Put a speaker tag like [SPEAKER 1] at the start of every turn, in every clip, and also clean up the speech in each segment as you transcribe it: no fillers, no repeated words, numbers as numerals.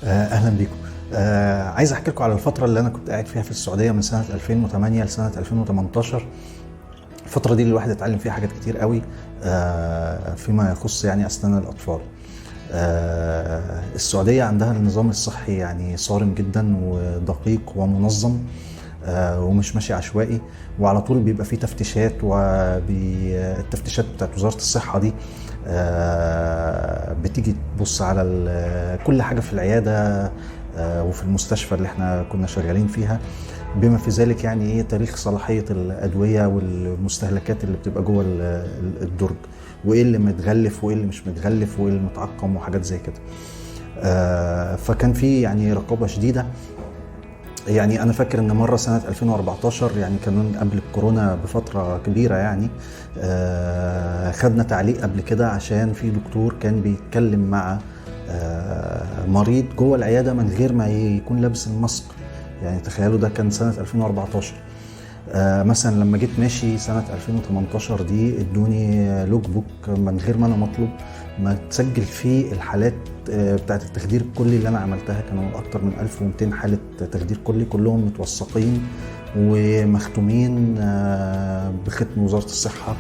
[SPEAKER 1] اهلا بيكم. عايز احكي لكم على الفتره اللي انا كنت قاعد فيها في السعوديه من سنه 2008 لسنه 2018. الفتره دي الواحد اتعلم فيها حاجات كتير قوي فيما يخص يعني اسنان الاطفال. السعوديه عندها النظام الصحي يعني صارم جدا ودقيق ومنظم، ومش ماشي عشوائي، وعلى طول بيبقى فيه تفتيشات، والتفتيشات بتاعت وزارة الصحة دي بتيجي تبص على كل حاجة في العيادة وفي المستشفى اللي احنا كنا شغالين فيها، بما في ذلك يعني ايه تاريخ صلاحية الأدوية والمستهلكات اللي بتبقى جوه الدرج، وايه اللي متغلف وايه اللي مش متغلف وايه اللي متعقم وحاجات زي كده. فكان في يعني رقابة شديدة. يعني انا فاكر ان مره سنه 2014 يعني كان قبل الكورونا بفتره كبيره يعني خدنا تعليق قبل كده عشان في دكتور كان بيتكلم مع مريض جوه العياده من غير ما يكون لابس الماسك. يعني تخيلوا ده كان سنه 2014. مثلا لما جيت ماشي سنة 2018 دي ادوني لوج بوك من غير ما انا مطلوب، ما تسجل فيه الحالات بتاعت التخدير الكلي اللي انا عملتها. كانوا اكتر من 1200 حالة تخدير كلي، كلهم متوثقين ومختومين بختم وزارة الصحة،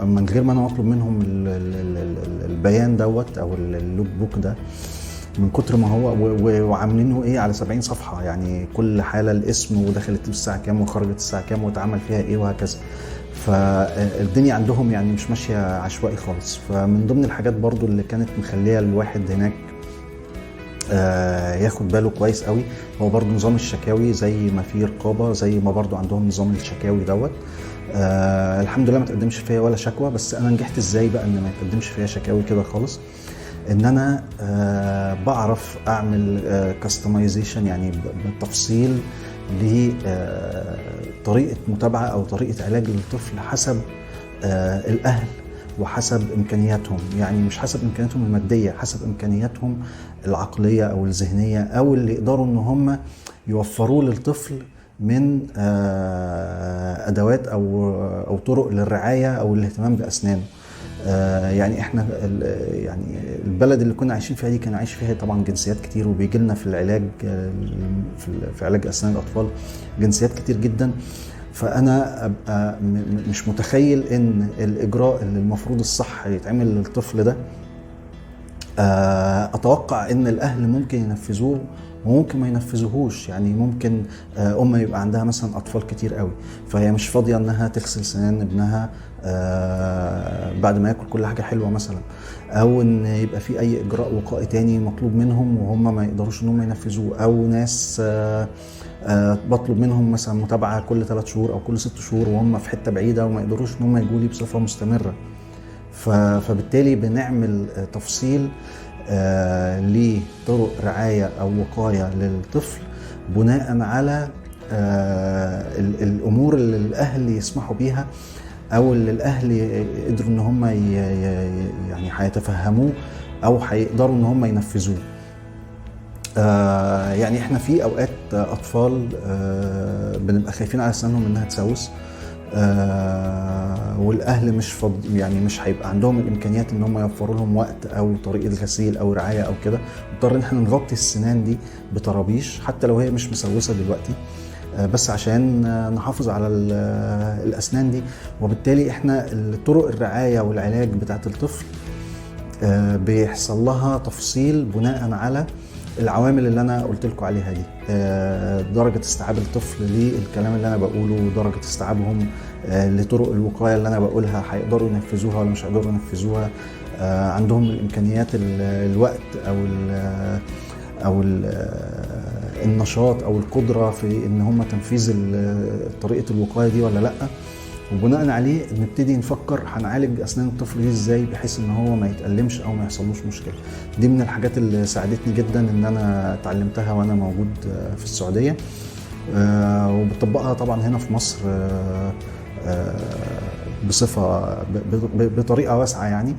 [SPEAKER 1] من غير ما انا مطلوب منهم البيان دوت او اللوج بوك ده، من كتر ما هو وعاملينه ايه على 70 صفحه، يعني كل حاله الاسم ودخلت الساعه كام وخرجت الساعه كام واتعمل فيها ايه وهكذا. فالدنيا عندهم يعني مش ماشيه عشوائي خالص. فمن ضمن الحاجات برضو اللي كانت مخليه الواحد هناك ياخد باله كويس قوي هو برضو نظام الشكاوي. زي ما في رقابه زي ما برضو عندهم نظام الشكاوي دوت. الحمد لله ما تقدمش فيا ولا شكوى. بس انا نجحت ازاي بقى ان ما يتقدمش فيا شكاوي كده خالص؟ ان انا بعرف اعمل كاستمايزيشن، يعني بالتفصيل لطريقه متابعه او طريقه علاج للطفل حسب الاهل وحسب امكانياتهم. يعني مش حسب امكانياتهم الماديه، حسب امكانياتهم العقليه او الذهنيه، او اللي يقدروا ان هم يوفروه للطفل من ادوات او طرق للرعايه او الاهتمام باسنانه. يعني احنا يعني البلد اللي كنا عايشين فيها دي كان عايش فيها طبعا جنسيات كتير، وبيجي لنا في العلاج في علاج اسنان الاطفال جنسيات كتير جدا. فانا ابقى مش متخيل ان الاجراء اللي المفروض الصح يتعمل للطفل ده اتوقع ان الاهل ممكن ينفذوه وممكن ما ينفذوهوش. يعني ممكن يبقى عندها مثلا اطفال كتير قوي، فهي مش فاضيه انها تغسل سنان ابنها بعد ما ياكل كل حاجه حلوه مثلا، او ان يبقى في اي اجراء وقائي تاني مطلوب منهم وهم ما يقدروش ان هم ينفذوه، او ناس بطلب منهم مثلا متابعه كل 3 شهور او كل 6 شهور وهم في حته بعيده وما يقدروش ان هم يجوا لي بصفه مستمره. فبالتالي بنعمل تفصيل لطرق رعاية أو وقاية للطفل بناء على الأمور اللي الأهل يسمحوا بيها أو اللي الأهل يقدروا إن هم يعني هيتفهموه أو هيقدروا إن هم ينفذوه. يعني إحنا في أوقات أطفال بنبقى خايفين على أسنانهم إنها تسوس، والاهل مش يعني مش هيبقى عندهم الامكانيات ان هم يوفروا لهم وقت او طريقه غسيل او رعايه او كده. نضطر ان احنا نغطي السنان دي بطرابيش حتى لو هي مش مسوسه دلوقتي، بس عشان نحافظ على الاسنان دي. وبالتالي احنا طرق الرعايه والعلاج بتاعت الطفل بيحصل لها تفصيل بناء على العوامل اللي انا قلت لكم عليها دي. درجه استيعاب الطفل للكلام اللي انا بقوله، درجه استيعابهم لطرق الوقايه اللي انا بقولها، هيقدروا ينفذوها ولا مش هيقدروا ينفذوها، عندهم الامكانيات الوقت او النشاط او القدره في ان هم تنفيذ طريقه الوقايه دي ولا لا. وبناء عليه نبتدي نفكر هنعالج اسنان الطفل دي ازاي بحيث ان هو ما يتألمش او ما يحصلوش مشكله. دي من الحاجات اللي ساعدتني جدا ان انا اتعلمتها وانا موجود في السعوديه، وبطبقها طبعا هنا في مصر بصفه بطريقه واسعه يعني.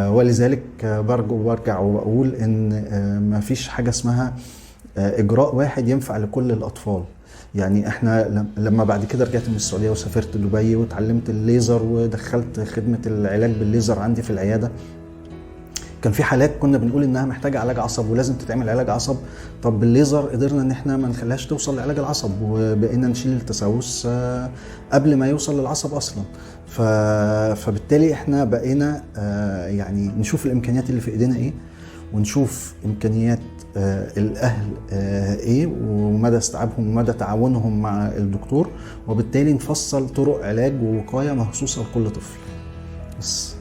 [SPEAKER 1] ولذلك برجع وبقول ان ما فيش حاجه اسمها اجراء واحد ينفع لكل الاطفال. يعني احنا لما بعد كده رجعت من السعوديه وسافرت دبي وتعلمت الليزر ودخلت خدمه العلاج بالليزر عندي في العياده، كان في حالات كنا بنقول انها محتاجه علاج عصب ولازم تتعمل علاج عصب، طب بالليزر قدرنا ان احنا ما نخليهاش توصل لعلاج العصب، وبقينا نشيل التسوس قبل ما يوصل للعصب اصلا. فبالتالي احنا بقينا يعني نشوف الامكانيات اللي في ايدينا ايه، ونشوف امكانيات الاهل ايه، ومدى استيعابهم ومدى تعاونهم مع الدكتور، وبالتالي نفصل طرق علاج ووقايه مخصوصه لكل طفل بس.